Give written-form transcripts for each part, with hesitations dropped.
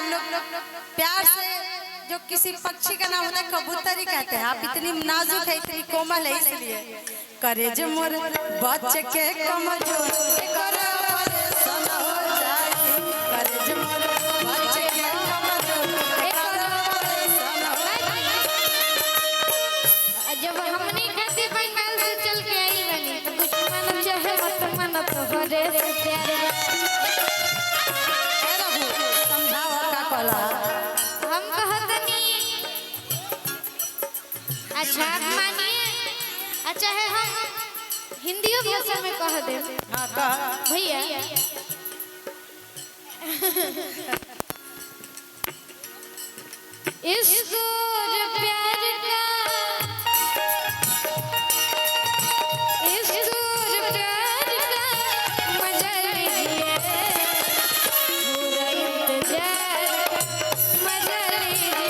हम लोग प्यार से जो किसी पक्षी का नाम होता है कबूतर ही कहते हैं। आप इतनी नाजुक है, इतनी कोमल है, इसलिए करे जो मोर बच्चे के कमजोर अच्छा मानिए, अच्छा है हम हिंदी भाषा में कह दे भैया। इसको प्यार का इसको प्यार का मजा लीजिए, पूरा इंतजार मजा लीजिए।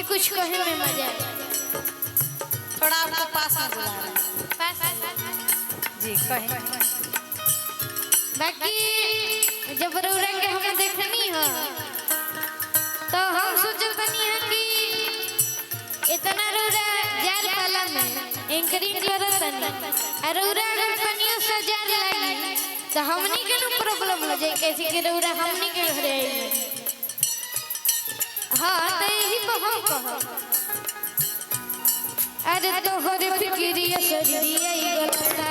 कुछ कहे में मजा थोड़ा आपको पास में बुला रहे हैं। पास जी कहें। बाकी जब रौरा के हम देखनी हो तो हम सोचल बनी है कि इतना रौरा जार पाला में एंकरिंग करत नहीं, और रौरा अगर कनियो से जार लगी तो हमनी के नु प्रॉब्लम हो जाए, कैसे कि रौरा हमनी के घरे आई। हाँ तो यही हम कहो, अरे तोहर फिक्रिया सरिया गलता